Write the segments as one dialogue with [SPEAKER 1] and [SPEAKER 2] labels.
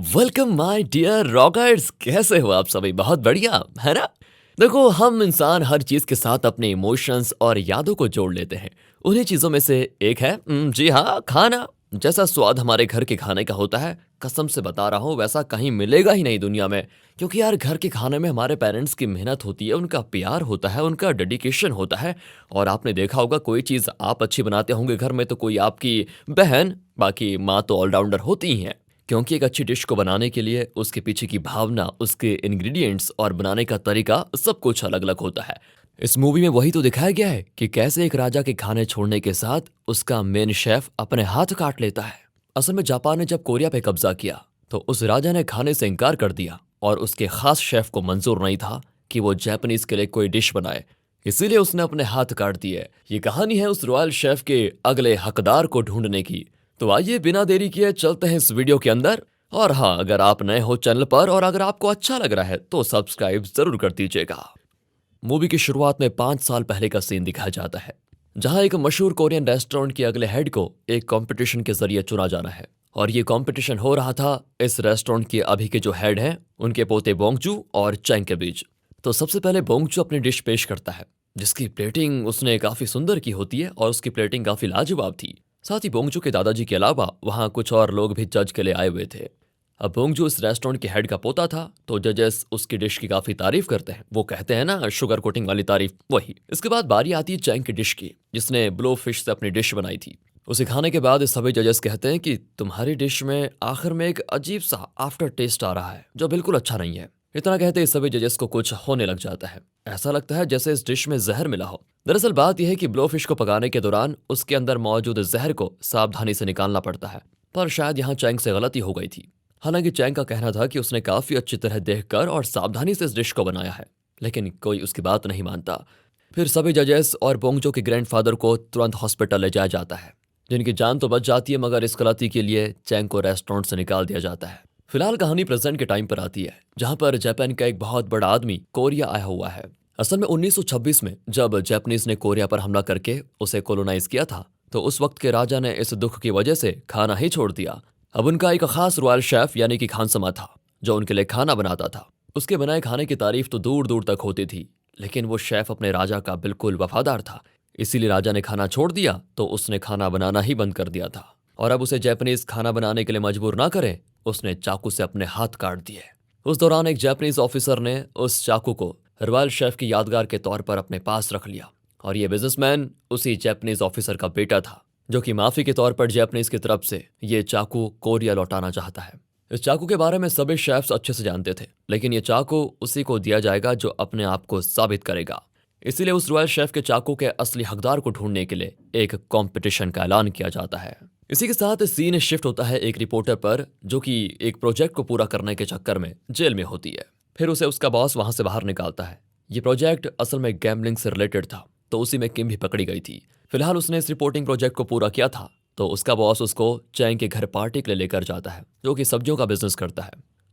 [SPEAKER 1] Welcome my dear rockers. कैसे हो आप सभी? बहुत बढ़िया है ना। देखो, हम इंसान हर चीज के साथ अपने इमोशंस और यादों को जोड़ लेते हैं। उन्हीं चीजों में से एक है जी हाँ, खाना। जैसा स्वाद हमारे घर के खाने का होता है, कसम से बता रहा हूँ, वैसा कहीं मिलेगा ही नहीं दुनिया में। क्योंकि यार, घर के खाने में हमारे पेरेंट्स की मेहनत होती है, उनका प्यार होता है, उनका डेडिकेशन होता है। और आपने देखा होगा, कोई चीज़ आप अच्छी बनाते होंगे घर में तो कोई आपकी बहन, बाकी माँ तो ऑलराउंडर होती ही हैं। क्योंकि एक अच्छी डिश को बनाने के लिए उसके पीछे की भावना, उसके इंग्रेडिएंट्स और बनाने का तरीका सब कुछ अलग-अलग होता है। इस मूवी में वही तो दिखाया गया है कि कैसे एक राजा के खाने छोड़ने के साथ उसका मेन शेफ अपने हाथ काट लेता है। असल में जापान ने जब कोरिया पे कब्जा किया, तो उस राजा ने खाने से इनकार कर दिया और उसके खास शेफ को मंजूर नहीं था कि वो जापानीज के लिए कोई डिश बनाए। इसीलिए उसने अपने हाथ काट दिए। ये कहानी है उस रॉयल शेफ के अगले हकदार को ढूंढने की। तो आइए बिना देरी किए चलते हैं इस वीडियो के अंदर। और हाँ, अगर आप नए हो चैनल पर और अगर आपको अच्छा लग रहा है तो सब्सक्राइब जरूर कर दीजिएगा। मूवी की शुरुआत में 5 साल पहले का सीन दिखाया जाता है, जहां एक मशहूर कोरियन रेस्टोरेंट के अगले हेड को एक कंपटीशन के जरिए चुना जाना है। और ये कंपटीशन हो रहा था इस रेस्टोरेंट के अभी के जो हेड हैं, उनके पोते बोंगजू और चैंग के बीच। तो सबसे पहले बोंगजू अपनी डिश पेश करता है, जिसकी प्लेटिंग उसने काफी सुंदर की होती है और उसकी प्लेटिंग काफी लाजवाब थी। साथ ही बोंगजू के दादाजी के अलावा वहां कुछ और लोग भी जज के लिए आए हुए थे। अब बोंगजू इस रेस्टोरेंट के हेड का पोता था, तो जजेस उसकी डिश की काफी तारीफ करते हैं। वो कहते हैं ना, शुगर कोटिंग वाली तारीफ, वही। इसके बाद बारी आती है चैंग की डिश की, जिसने ब्लो फिश से अपनी डिश बनाई थी। उसे खाने के बाद सभी जजेस कहते हैं कि तुम्हारी डिश में आखिर में एक अजीब सा आफ्टर टेस्ट आ रहा है, जो बिल्कुल अच्छा नहीं है। इतना कहते ही सभी जजेस को कुछ होने लग जाता है। ऐसा लगता है जैसे इस डिश में जहर मिला हो। दरअसल बात यह है कि ब्लो फिश को पकाने के दौरान उसके अंदर मौजूद जहर को सावधानी से निकालना पड़ता है। पर शायद यहाँ चैंग से गलती हो गई थी। हालांकि चैंग का कहना था कि उसने काफी अच्छी तरह देखकर और सावधानी से इस डिश को बनाया है, लेकिन कोई उसकी बात नहीं मानता। फिर सभी जजेस और बोंगजो के ग्रैंडफादर को तुरंत हॉस्पिटल ले जाया जाता है, जिनकी जान तो बच जाती है, मगर इस गलती के लिए चैंग को रेस्टोरेंट से निकाल दिया जाता है। फिलहाल कहानी प्रेजेंट के टाइम पर आती है, जहां पर जापान का एक बहुत बड़ा आदमी कोरिया आया हुआ है। असल में 1926 में जब जापानीज ने कोरिया पर हमला करके उसे कोलोनाइज किया था, तो उस वक्त के राजा ने इस दुख की वजह से खाना ही छोड़ दिया। अब उनका एक खास रॉयल शेफ यानी कि खानसमा था, जो उनके लिए खाना बनाता था। उसके बनाए खाने की तारीफ तो दूर दूर तक होती थी, लेकिन वो शेफ अपने राजा का बिल्कुल वफादार था। इसीलिए राजा ने खाना छोड़ दिया तो उसने खाना बनाना ही बंद कर दिया था। और अब उसे जापानीज खाना बनाने के लिए मजबूर ना करे, उसने चाकू से अपने हाथ काट दिए। उस दौरान एक जापानीज ऑफिसर ने उस चाकू को रॉयल शेफ की यादगार के तौर पर अपने पास रख लिया। और ये बिजनेसमैन उसी जापानीज ऑफिसर का बेटा था, जो कि माफी के तौर पर जापानीज की तरफ से ये चाकू कोरिया लौटाना चाहता है। इस चाकू के बारे में सभी शेफ्स अच्छे से जानते थे, लेकिन ये चाकू उसी को दिया जाएगा जो अपने आप को साबित करेगा। इसीलिए उस रॉयल शेफ के चाकू के असली हकदार को ढूंढने के लिए एक कंपटीशन का ऐलान किया जाता है। इसी के साथ सीन शिफ्ट होता है एक रिपोर्टर पर, जो कि एक प्रोजेक्ट को पूरा करने के चक्कर में जेल में होती है। फिर उसे उसका बॉस वहां से बाहर निकालता है। ये प्रोजेक्ट असल में गैम्बलिंग से रिलेटेड था, तो उसी में किम भी पकड़ी गई थी। फिलहाल उसने इस रिपोर्टिंग प्रोजेक्ट को पूरा किया था, तो उसका बॉस उसको चैंग के घर पार्टी के लिए लेकर जाता है, जो कि सब्जियों का बिजनेस करता है।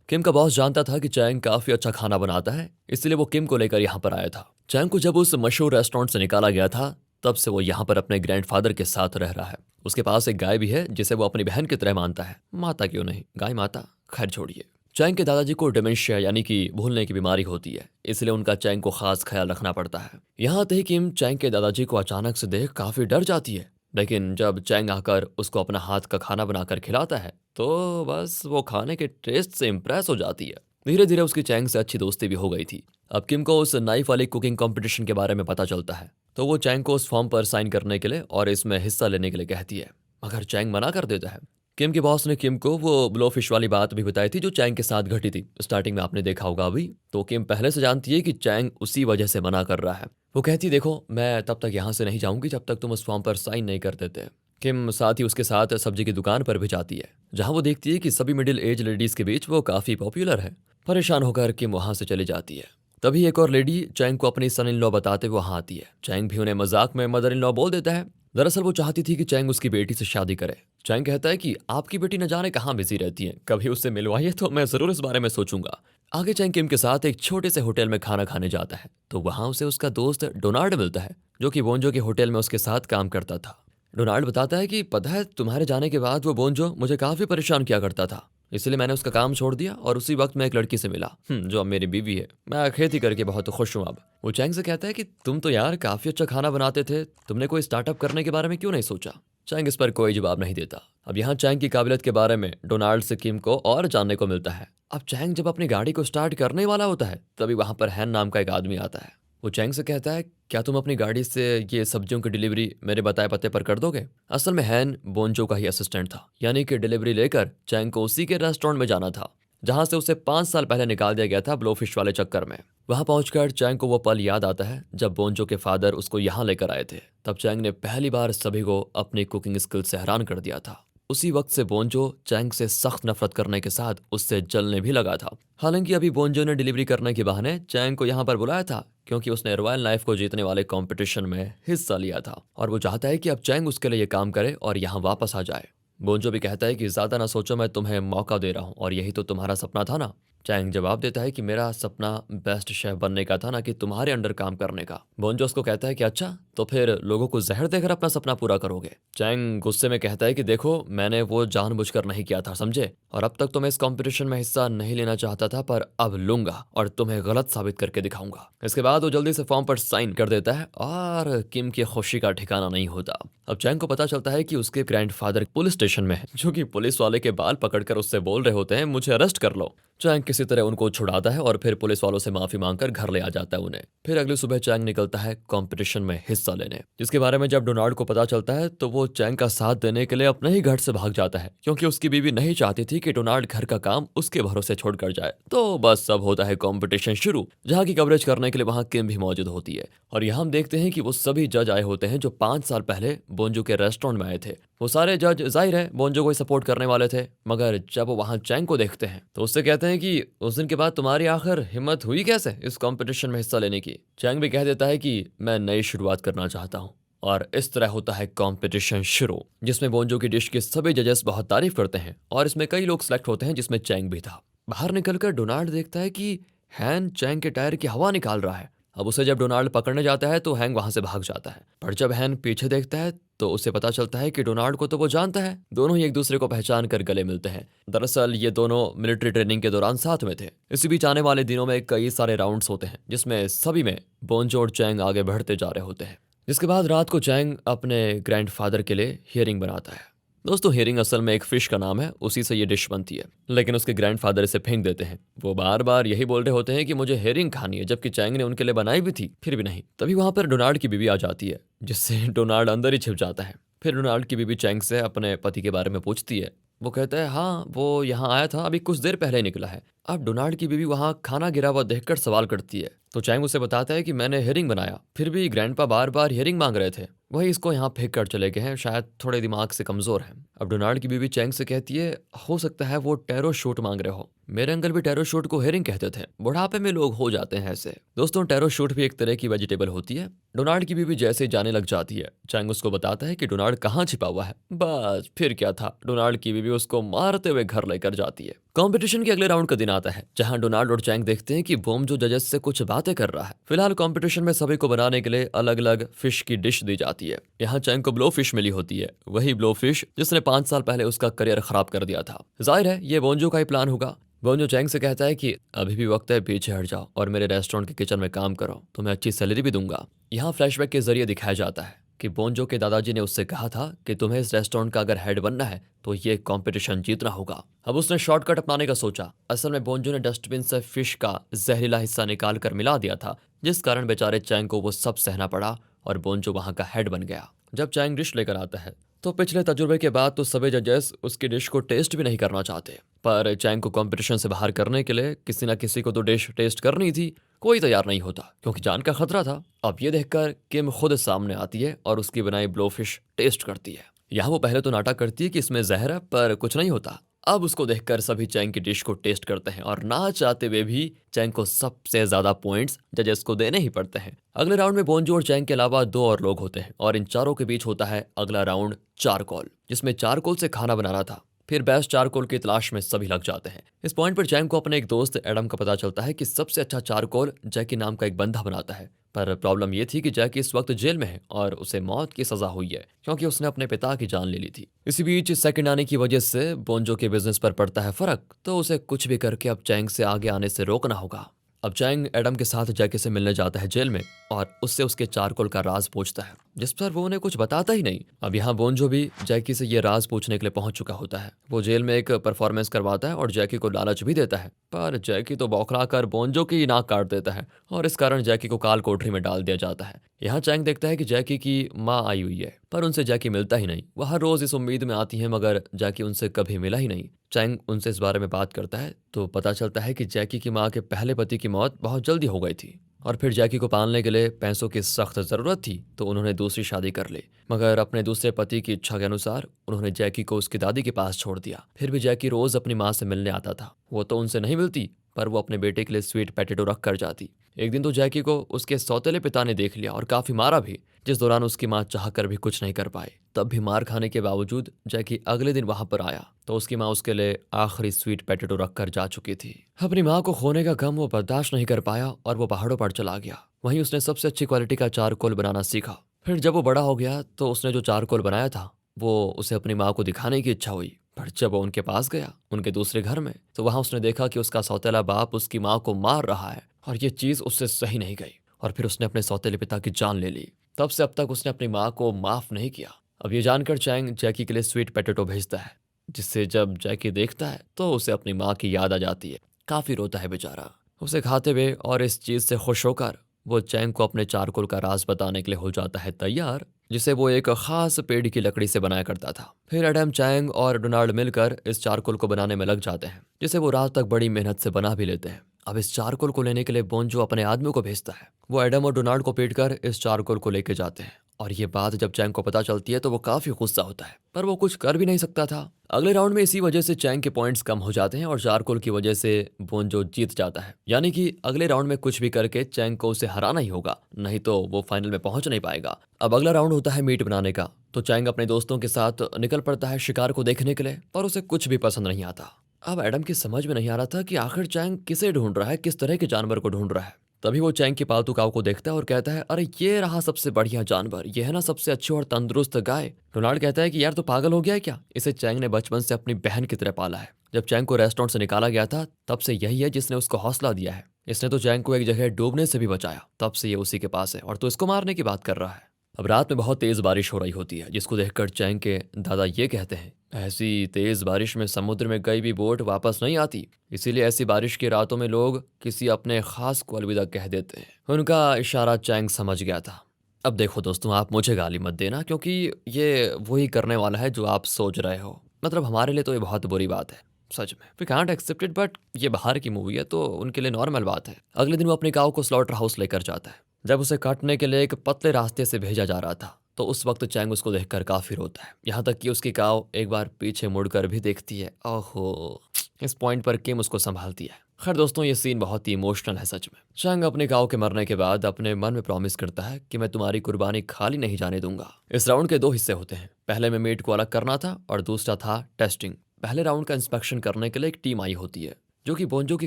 [SPEAKER 1] किम का बॉस जानता था कि चैंग काफी अच्छा खाना बनाता है, इसलिए वो किम को लेकर यहाँ पर आया था। चैंग को जब उस मशहूर रेस्टोरेंट से निकाला गया था, तब से वो यहाँ पर अपने ग्रैंडफादर के साथ रह रहा है। उसके पास एक गाय भी है, जिसे वो अपनी बहन की तरह मानता है। माता क्यों नहीं, गाय माता, खैर छोड़िए। चैंग के दादाजी को डिमेंशिया यानी कि भूलने की बीमारी होती है, इसलिए उनका चैंग को खास ख्याल रखना पड़ता है। यहाँ आते ही किम चैंग के दादाजी को अचानक से देख काफी डर जाती है, लेकिन जब चैंग आकर उसको अपना हाथ का खाना बनाकर खिलाता है, तो बस वो खाने के टेस्ट से इम्प्रेस हो जाती है। धीरे धीरे उसकी चैंग से अच्छी दोस्ती भी हो गई थी। अब किम को उस नाइफ वाली कुकिंग कंपटीशन के बारे में पता चलता है, तो वो चैंग को उस फॉर्म पर साइन करने के लिए और इसमें हिस्सा लेने के लिए कहती है, मगर चैंग मना कर देता है। किम के बॉस ने किम को वो ब्लोफिश वाली बात भी बताई थी जो चैंग के साथ घटी थी, स्टार्टिंग में आपने देखा होगा अभी। तो किम पहले से जानती है कि चैंग उसी वजह से मना कर रहा है। वो कहती, देखो मैं तब तक यहाँ से नहीं जाऊंगी जब तक तुम उस फॉर्म पर साइन नहीं कर देते। किम साथ ही उसके साथ सब्जी की दुकान पर भी जाती है, जहाँ वो देखती है कि सभी मिडिल एज लेडीज के बीच वो काफी पॉपुलर है। परेशान होकर किम वहां से चली जाती है। तभी एक और लेडी चैंग को अपनी सन इन लॉ बताते हुए वहां आती है। चैंग भी उन्हें मजाक में मदर इन लॉ बोल देता है। दरअसल वो चाहती थी कि चैंग उसकी बेटी से शादी करे। चैंग कहता है कि आपकी बेटी न जाने कहाँ बिजी रहती है, कभी उससे मिलवाइए तो मैं जरूर इस बारे में सोचूंगा। आगे चैंग किम के साथ एक छोटे से होटल में खाना खाने जाता है, तो वहां उसे उसका दोस्त डोनाल्ड मिलता है, जो कि बोंजो के होटल में उसके साथ काम करता था। डोनाल्ड बताता है कि पता है, तुम्हारे जाने के बाद वो बोंजो मुझे काफी परेशान किया करता था। इसलिए मैंने उसका काम छोड़ दिया और उसी वक्त मैं एक लड़की से मिला, जो अब मेरी बीवी है। मैं खेती करके बहुत खुश हूँ अब। वो चैंग से कहता है कि तुम तो यार काफी अच्छा खाना बनाते थे, तुमने कोई स्टार्टअप करने के बारे में क्यों नहीं सोचा? चैंग इस पर कोई जवाब नहीं देता। अब यहाँ चैंग की काबिलियत के बारे में डोनाल्ड से किम को और जानने को मिलता है। अब चैंग जब अपनी गाड़ी को स्टार्ट करने वाला होता है तभी वहां पर हैन नाम का एक आदमी आता है। वो चैंग से कहता है, क्या तुम अपनी गाड़ी से ये सब्जियों की डिलीवरी मेरे बताए पते पर कर दोगे? असल में हैन बोंजो का ही असिस्टेंट था, यानी कि डिलीवरी लेकर चैंग को उसी के रेस्टोरेंट में जाना था जहां से उसे 5 साल पहले निकाल दिया गया था ब्लोफिश वाले चक्कर में। वहां पहुंचकर चैंग को वो पल याद आता है जब बोंजो के फादर उसको यहाँ लेकर आए थे। तब चैंग ने पहली बार सभी को अपनी कुकिंग स्किल से हैरान कर दिया था। उसी वक्त से बोंजो चैंग से सख्त नफरत करने के साथ उससे जलने भी लगा था। हालांकि अभी बोंजो ने डिलीवरी करने के बहाने चैंग को यहाँ पर बुलाया था क्योंकि उसने रॉयल नाइफ को जीतने वाले कंपटीशन में हिस्सा लिया था और वो चाहता है कि अब चैंग उसके लिए ये काम करे और यहाँ वापस आ जाए। बोंजो भी कहता है कि ज्यादा ना सोचो, मैं तुम्हें मौका दे रहा हूँ और यही तो तुम्हारा सपना था ना। चैंग जवाब देता है कि मेरा सपना बेस्ट शेफ बनने का था, ना कि तुम्हारे अंडर काम करने का। बोंजो उसको कहता है कि अच्छा, तो फिर लोगों को जहर देकर अपना सपना पूरा करोगे? चैंग गुस्से में कहता है कि देखो, मैंने वो जानबूझकर नहीं किया था, समझे? और अब तक तो मैं इस कंपटीशन में हिस्सा नहीं लेना चाहता था, पर अब लूंगा और तुम्हें गलत साबित करके दिखाऊंगा। इसके बाद वो जल्दी से फॉर्म पर साइन कर देता है और किम की खुशी का ठिकाना नहीं होता। अब चैंग को पता चलता है कि उसके ग्रैंडफादर पुलिस स्टेशन में है, जो कि पुलिस वाले के बाल पकड़कर उससे बोल रहे होते हैं, मुझे अरेस्ट कर लो। चैंग किसी तरह उनको छुड़ाता है और फिर पुलिस वालों से माफी मांगकर घर ले आ जाता है उन्हें। फिर अगली सुबह चैंग निकलता है कंपटीशन में हिस्सा लेने, जिसके बारे में जब डोनाल्ड को पता चलता है तो वो चैंग का साथ देने के लिए अपने ही घर से भाग जाता है, क्योंकि उसकी बीवी नहीं चाहती थी कि डोनाल्ड घर का काम उसके भरोसे छोड़कर जाए। तो बस अब होता है कंपटीशन शुरू, जहाँ की कवरेज करने के लिए वहाँ किम भी मौजूद होती है। और यहाँ हम देखते हैं कि वो सभी जज आए होते हैं जो 5 साल पहले बोंजो के रेस्टोरेंट में आए थे। वो सारे जज जाहिर है बोंजो को सपोर्ट करने वाले थे, मगर जब वो वहाँ चैंग को देखते हैं तो उससे कहते हैं कि उस दिन के बाद तुम्हारी आखिर हिम्मत हुई कैसे इस कंपटीशन में हिस्सा लेने की? चैंग भी कह देता है कि मैं नई शुरुआत करना चाहता हूँ। और इस तरह होता है कंपटीशन शुरू, जिसमें बोंजो की डिश के सभी जजेस बहुत तारीफ करते हैं और इसमें कई लोग सिलेक्ट होते हैं, जिसमें चैंग भी था। बाहर निकलकर डोनाल्ड देखता है कि हैन चैंग के टायर की हवा निकाल रहा है। अब उसे जब डोनाल्ड पकड़ने जाता है तो हैंग वहां से भाग जाता है, पर जब हैन पीछे देखता है तो उसे पता चलता है कि डोनाल्ड को तो वो जानता है। दोनों ही एक दूसरे को पहचान कर गले मिलते हैं। दरअसल ये दोनों मिलिट्री ट्रेनिंग के दौरान साथ में थे। इसी बीच आने वाले दिनों में कई सारे राउंड्स होते हैं, जिसमें सभी में बोंजो और चैंग आगे बढ़ते जा रहे होते हैं। जिसके बाद रात को चैंग अपने ग्रैंडफादर के लिए हियरिंग बनाता है। दोस्तों, हियरिंग असल में एक फिश का नाम है, उसी से ये डिश बनती है, लेकिन उसके ग्रैंडफादर इसे फेंक देते हैं। वो बार बार यही बोल रहे होते हैं कि मुझे हियरिंग खानी है, जबकि चैंग ने उनके लिए बनाई भी थी, फिर भी नहीं। तभी वहां पर डोनाल्ड की बीवी आ जाती है, जिससे डोनाल्ड अंदर ही छिप जाता है। फिर डोनाल्ड की बीवी चैंग से अपने पति के बारे में पूछती है। वो कहता है, हाँ, वो यहाँ आया था, अभी कुछ देर पहले ही निकला है। अब डोनाल्ड की बीवी वहाँ खाना गिरा हुआ देखकर सवाल करती है, तो चैंग उसे बताता है कि मैंने हियरिंग बनाया, फिर भी ग्रैंडपा बार बार हियरिंग मांग रहे थे, वही इसको यहाँ फेंक कर चले गए हैं, शायद थोड़े दिमाग से कमजोर हैं। अब डोनाल्ड की बीवी चैंग से कहती है, हो सकता है वो टैरो शूट मांग रहे हो, मेरे अंकल भी टैरो शूट को हियरिंग कहते थे, बुढ़ापे में लोग हो जाते हैं ऐसे। दोस्तों, टैरो शूट भी एक तरह की वेजिटेबल होती है। डोनाल्ड की बीवी जैसे ही जाने लग जाती है, चैंग उसको बताता है कि डोनाल्ड कहाँ छिपा हुआ है। बस फिर क्या था, डोनाल्ड की बीवी उसको मारते हुए घर लेकर जाती है। कंपटीशन के अगले राउंड का दिन आता है, जहां डोनाल्ड और चैंग देखते हैं कि बोंजो जजेस से कुछ बातें कर रहा है। फिलहाल कंपटीशन में सभी को बनाने के लिए अलग अलग फिश की डिश दी जाती है। यहाँ चैंग को ब्लो फिश मिली होती है, वही ब्लो फिश जिसने 5 साल पहले उसका करियर खराब कर दिया था। जाहिर है ये बोंजो का ही प्लान होगा। बोंजो चैंग से कहता है कि अभी भी वक्त है, पीछे हट जाओ और मेरे रेस्टोरेंट के किचन में काम करो, तुम्हें अच्छी सैलरी भी दूंगा। यहाँ फ्लैशबैक के जरिए दिखाया जाता है कि बोंजो के दादाजी ने उससे कहा था कि तुम्हें इस रेस्टोरेंट का अगर हेड बनना है तो ये कंपटीशन जीतना होगा। अब उसने शॉर्टकट अपनाने का सोचा। असल में बोंजो ने डस्टबिन से फिश का जहरीला हिस्सा निकाल कर मिला दिया था, जिस कारण बेचारे चैंग को वो सब सहना पड़ा और बोंजो वहां का हेड बन गया। जब चैंग डिश लेकर आता है तो पिछले तजुर्बे के बाद तो सभी जजेस उसकी डिश को टेस्ट भी नहीं करना चाहते, पर चैंग को कंपटीशन से बाहर करने के लिए किसी ना किसी को तो डिश टेस्ट करनी थी। कोई तैयार नहीं होता क्योंकि जान का खतरा था। अब ये देखकर किम खुद सामने आती है और उसकी बनाई ब्लोफिश टेस्ट करती है। यहाँ वो पहले तो नाटक करती है कि इसमें जहर है, पर कुछ नहीं होता। अब उसको देखकर सभी चैंग की डिश को टेस्ट करते हैं और ना चाहते हुए भी चैंग को सबसे ज्यादा पॉइंट्स जजेस को देने ही पड़ते हैं। अगले राउंड में बोंजो और चैंग के अलावा 2 और लोग होते हैं और इन चारों के बीच होता है अगला राउंड चारकोल, जिसमें चारकोल से खाना बनाना था। फिर बेस्ट चारकोल की तलाश में सभी लग जाते हैं। इस पॉइंट पर चैंग को अपने एक दोस्त एडम का पता चलता है कि सबसे अच्छा चारकोल जैकी नाम का एक बंदा बनाता है। पर प्रॉब्लम ये थी कि जैकी इस वक्त जेल में है और उसे मौत की सजा हुई है क्योंकि उसने अपने पिता की जान ले ली थी। इसी बीच सेकंड आने की वजह से बोंजो के बिजनेस पर पड़ता है फर्क, तो उसे कुछ भी करके अब चैंग से आगे आने से रोकना होगा। अब चैंग एडम के साथ जैकी से मिलने जाता है जेल में और उससे उसके चारकोल का राज पूछता है, जिस पर वो उन्हें कुछ बताता ही नहीं। अब यहाँ बोंजो भी जैकी से ये राज पूछने के लिए पहुंच चुका होता है। वो जेल में एक परफॉर्मेंस करवाता है और जैकी को लालच भी देता है, पर जैकी तो बौखला कर बोंजो की नाक काट देता है और इस कारण जैकी को काल कोठरी में डाल दिया जाता है। यहाँ चैंग देखता है कि जैकी की माँ आई हुई है, पर उनसे जैकी मिलता ही नहीं। वह हर रोज इस उम्मीद में आती है मगर जैकी उनसे कभी मिला ही नहीं। चैंग उनसे इस बारे में बात करता है तो पता चलता है कि जैकी की माँ के पहले पति की मौत बहुत जल्दी हो गई थी और फिर जैकी को पालने के लिए पैसों की सख्त जरूरत थी, तो उन्होंने दूसरी शादी कर ली। मगर अपने दूसरे पति की इच्छा के अनुसार उन्होंने जैकी को उसकी दादी के पास छोड़ दिया। फिर भी जैकी रोज अपनी माँ से मिलने आता था। वो तो उनसे नहीं मिलती, पर वो अपने बेटे के लिए स्वीट पोटैटो रख कर जाती। एक दिन तो जैकी को उसके सौतेले पिता ने देख लिया और काफी मारा भी, जिस दौरान उसकी माँ चाहकर भी कुछ नहीं कर पाई। तब भी मार खाने के बावजूद जैकी अगले दिन वहां पर आया तो उसकी माँ उसके लिए आखिरी स्वीट पोटैटो रख कर जा चुकी थी। अपनी माँ को खोने का गम वो बर्दाश्त नहीं कर पाया और वो पहाड़ों पर चला गया। वहीं उसने सबसे अच्छी क्वालिटी का चारकोल बनाना सीखा। फिर जब वो बड़ा हो गया तो उसने जो चारकोल बनाया था वो उसे अपनी माँ को दिखाने की इच्छा हुई। पर जब वो उनके पास गया, उनके दूसरे घर में, तो वहां उसने देखा कि उसका सौतेला बाप उसकी माँ को मार रहा है और ये चीज उससे सही नहीं गई और फिर उसने अपने सौतेले पिता की जान ले ली। तब से अब तक उसने अपनी माँ को माफ नहीं किया। अब ये जानकर चैंग जैकी के लिए स्वीट पोटैटो भेजता है, जिससे जब जैकी देखता है तो उसे अपनी माँ की याद आ जाती है। काफी रोता है बेचारा। उसे खाते हुए और इस चीज से खुश होकर वो चैंग को अपने चारकोल का राज बताने के लिए हो जाता है तैयार, जिसे वो एक खास पेड़ की लकड़ी से बनाया करता था। फिर एडम, चैंग और डोनाल्ड मिलकर इस चारकोल को बनाने में लग जाते हैं, जिसे वो रात तक बड़ी मेहनत से बना भी लेते हैं। अब इस चारकोल को लेने के लिए बोंजो अपने आदमियों को भेजता है। वो एडम और डोनाल्ड को पीटकर इस चारकोल को लेके जाते हैं और ये बात जब चैंग को पता चलती है तो वो काफी गुस्सा होता है, पर वो कुछ कर भी नहीं सकता था। अगले राउंड में इसी वजह से चैंग के पॉइंट्स कम हो जाते हैं और चारकोल की वजह से बोंजो जीत जाता है। यानी कि अगले राउंड में कुछ भी करके चैंग को उसे हराना ही होगा, नहीं तो वो फाइनल में पहुंच नहीं पाएगा। अब अगला राउंड होता है मीट बनाने का, तो चैंग अपने दोस्तों के साथ निकल पड़ता है शिकार को देखने के लिए, पर उसे कुछ भी पसंद नहीं आता। अब एडम की समझ में नहीं आ रहा था कि आखिर चैंग किसे ढूंढ रहा है, किस तरह के जानवर को ढूंढ रहा है। तभी वो चैंग की पालतू काऊ को देखता है और कहता है, अरे ये रहा सबसे बढ़िया जानवर, ये है ना सबसे अच्छी और तंदुरुस्त गाय। डोनाल्ड कहता है कि यार तो पागल हो गया है क्या, इसे चैंग ने बचपन से अपनी बहन की तरह पाला है। जब चैंग को रेस्टोरेंट से निकाला गया था तब से यही है जिसने उसको हौसला दिया है। इसने तो चैंग को एक जगह डूबने से भी बचाया, तब से ये उसी के पास है और तो इसको मारने की बात कर रहा है। अब रात में बहुत तेज बारिश हो रही होती है, जिसको देखकर चैंग के दादा ये कहते हैं, ऐसी तेज बारिश में समुद्र में गई भी बोट वापस नहीं आती, इसीलिए ऐसी बारिश की रातों में लोग किसी अपने खास को अलविदा कह देते हैं। उनका इशारा चैंग समझ गया था। अब देखो दोस्तों, आप मुझे गाली मत देना क्योंकि ये वही करने वाला है जो आप सोच रहे हो। मतलब हमारे लिए तो ये बहुत बुरी बात है, सच में we can't accept it, but ये बाहर की मूवी है तो उनके लिए नॉर्मल बात है। अगले दिन वो अपनी काऊ को स्लॉटर हाउस लेकर जाता है। जब उसे काटने के लिए एक पतले रास्ते से भेजा जा रहा था तो उस वक्त चैंग उसको देखकर काफी रोता है, यहाँ तक कि उसकी काऊ एक बार पीछे मुड़कर भी देखती है। ओहो, इस पॉइंट पर किम उसको संभालती है। खैर दोस्तों, ये सीन बहुत ही इमोशनल है सच में। चैंग अपने काऊ के मरने के बाद अपने मन में प्रॉमिस करता है कि मैं तुम्हारी कुर्बानी खाली नहीं जाने दूंगा। इस राउंड के 2 हिस्से होते हैं, पहले में मीट को अलग करना था और दूसरा था टेस्टिंग। पहले राउंड का इंस्पेक्शन करने के लिए एक टीम आई होती है, जो कि बोंजो की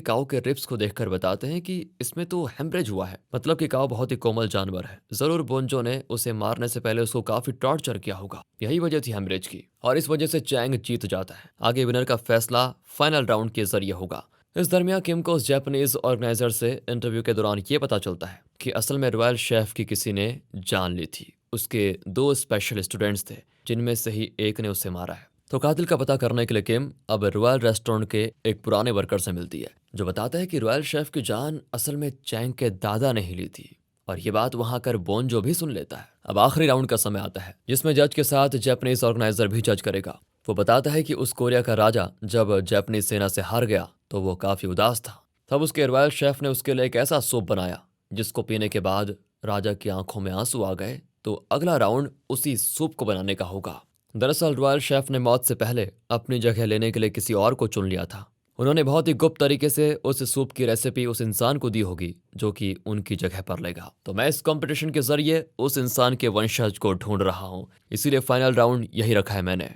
[SPEAKER 1] काऊ के रिप्स को देखकर बताते हैं कि इसमें तो हेमरेज हुआ है, मतलब कि काऊ बहुत ही कोमल जानवर है। जरूर बोंजो ने उसे मारने से पहले उसको काफी टॉर्चर किया होगा, यही वजह थी हेमरेज की, और इस वजह से चैंग जीत जाता है। आगे विनर का फैसला फाइनल राउंड के जरिए होगा। इस दरमियान किम को उस जापानीज ऑर्गेनाइजर से इंटरव्यू के दौरान ये पता चलता है कि असल में रॉयल शेफ की किसी ने जान ली थी। उसके 2 स्पेशल स्टूडेंट्स थे, जिनमें से ही एक ने उसे मारा है। तो कातिल का पता करने के लिए किम अब रॉयल रेस्टोरेंट के एक पुराने वर्कर से मिलती है, जो बताता है कि रॉयल शेफ की जान असल में चैंग के दादा ने ही ली थी, और ये बात वहां कर बोंजो भी सुन लेता है। अब आखिरी राउंड का समय आता है, जिसमें जज के साथ जापानीज ऑर्गेनाइजर भी जज करेगा। वो बताता है कि उस कोरिया का राजा जब जापानीज सेना से हार गया तो वो काफी उदास था। तब उसके रॉयल शेफ ने उसके लिए एक ऐसा सूप बनाया जिसको पीने के बाद राजा की आंखों में आंसू आ गए। तो अगला राउंड उसी सूप को बनाने का होगा। दरअसल रॉयल शेफ ने मौत से पहले अपनी जगह लेने के लिए किसी और को चुन लिया था। उन्होंने बहुत ही गुप्त तरीके से उस सूप की रेसिपी उस इंसान को दी होगी जो कि उनकी जगह पर लेगा। तो मैं इस कंपटीशन के जरिए उस इंसान के वंशज को ढूंढ रहा हूँ, इसीलिए फाइनल राउंड यही रखा है मैंने।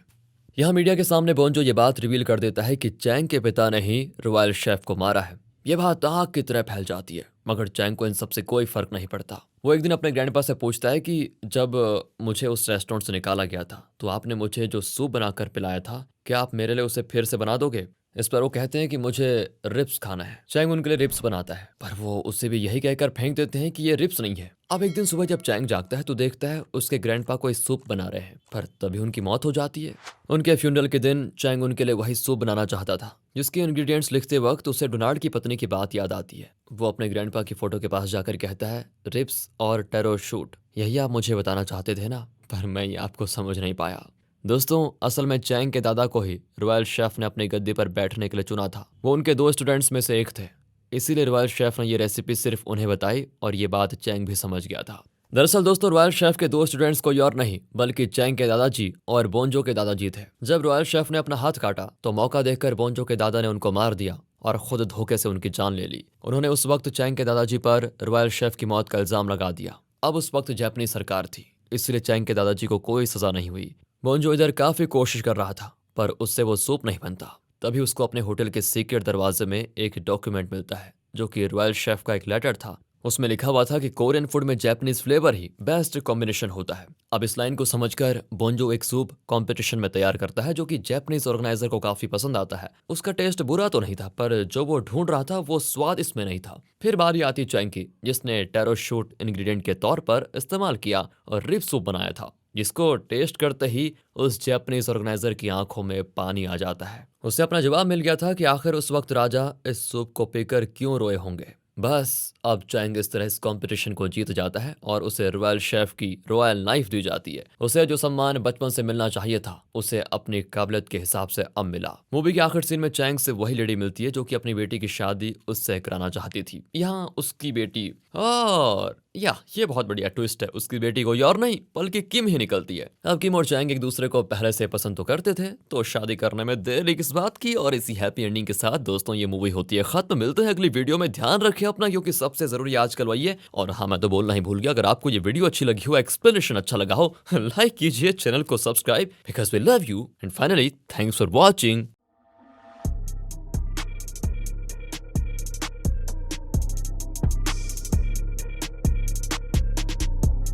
[SPEAKER 1] यहाँ मीडिया के सामने बोंजो ये बात रिवील कर देता है कि चैंग के पिता ने ही रॉयल शेफ को मारा है। ये बात आग की तरह फैल जाती है, मगर चैंग को इन सब से कोई फर्क नहीं पड़ता। वो एक दिन अपने ग्रैंडपा से पूछता है कि जब मुझे उस रेस्टोरेंट से निकाला गया था तो आपने मुझे जो सूप बनाकर पिलाया था, क्या आप मेरे लिए उसे फिर से बना दोगे? इस पर वो कहते हैं कि मुझे रिब्स खाना है। चैंग उनके लिए रिब्स बनाता है, पर वो उससे भी यही कहकर फेंक देते हैं कि ये रिब्स नहीं है। अब एक दिन सुबह जब चैंग जागता है तो देखता है उसके ग्रैंडपा कोई सूप बना रहे हैं, पर तभी उनकी मौत हो जाती है। उनके फ्यूनरल के दिन चैंग उनके लिए वही सूप बनाना चाहता था, जिसके इंग्रेडिएंट्स लिखते वक्त उसे डोनाल्ड की पत्नी की बात याद आती है। वो अपने ग्रैंडपा की फोटो के पास जाकर कहता है, रिब्स और टेरो शूट, यही आप मुझे बताना चाहते थे ना, पर मैं ये आपको समझ नहीं पाया। दोस्तों, असल में चैंग के दादा को ही रॉयल शेफ ने अपनी गद्दी पर बैठने के लिए चुना था। वो उनके 2 स्टूडेंट्स में से एक थे, इसीलिए रॉयल शेफ ने ये रेसिपी सिर्फ उन्हें बताई और ये बात चैंग भी समझ गया था। दरअसल दोस्तों, रॉयल शेफ के 2 स्टूडेंट्स कोई और नहीं बल्कि चैंग के दादाजी और बोंजो के दादाजी थे। जब रॉयल शेफ ने अपना हाथ काटा तो मौका देखकर बोंजो के दादा ने उनको मार दिया और खुद धोखे से उनकी जान ले ली। उन्होंने उस वक्त चैंग के दादाजी पर रॉयल शेफ की मौत का इल्जाम लगा दिया। अब उस वक्त जापानी सरकार थी, इसलिए चैंग के दादाजी को कोई सजा नहीं हुई। बोंजो इधर काफी कोशिश कर रहा था, पर उससे वो सूप नहीं बनता। तभी उसको अपने होटल के सीक्रेट दरवाजे में एक डॉक्यूमेंट मिलता है, जो कि रॉयल शेफ का एक लेटर था। उसमें लिखा हुआ था कि कोरियन फूड में जापानीज फ्लेवर ही बेस्ट कॉम्बिनेशन होता है। अब इस लाइन को समझकर बोंजो एक सूप कंपटीशन में तैयार करता है, जो कि जापानीज ऑर्गेनाइजर को काफी पसंद आता है। उसका टेस्ट बुरा तो नहीं था, पर जो वो ढूंढ रहा था वो स्वाद इसमें नहीं था। फिर बारी आती चैंग की, जिसने टेरो शूट इंग्रेडिएंट के तौर पर इस्तेमाल किया और रिब सूप बनाया था, जिसको टेस्ट करते ही उस जापानीज ऑर्गेनाइजर की आंखों में पानी आ जाता है। उसे अपना जवाब मिल गया था कि आखिर उस वक्त राजा इस सूप को पीकर क्यों रोए होंगे। बस अब चैंग इस तरह इस कंपटीशन को जीत जाता है और उसे रॉयल शेफ की रॉयल नाइफ दी जाती है। उसे जो सम्मान बचपन से मिलना चाहिए था, उसे अपनी काबिलियत के हिसाब से अब मिला। मूवी के आखिर सीन में चैंग से वही लेडी मिलती है जो कि अपनी बेटी की शादी उससे कराना चाहती थी। यहाँ उसकी बेटी और ये बहुत बढ़िया ट्विस्ट है, उसकी बेटी कोई और नहीं बल्कि किम ही निकलती है। अब किम और चैंग एक दूसरे को पहले से पसंद तो करते थे, तो शादी करने में देरी किस बात की। और इसी हैप्पी एंडिंग के साथ दोस्तों ये मूवी होती है खत्म। मिलते हैं अगली वीडियो में, ध्यान रखिए अपना, क्योंकि सबसे जरूरी आजकल वही है। और हाँ, मैं तो बोलना ही भूल गया, अगर आपको ये वीडियो अच्छी लगी हो, एक्सप्लेनेशन अच्छा लगा हो, लाइक कीजिए, चैनल को subscribe, because we love you, and finally thanks for watching.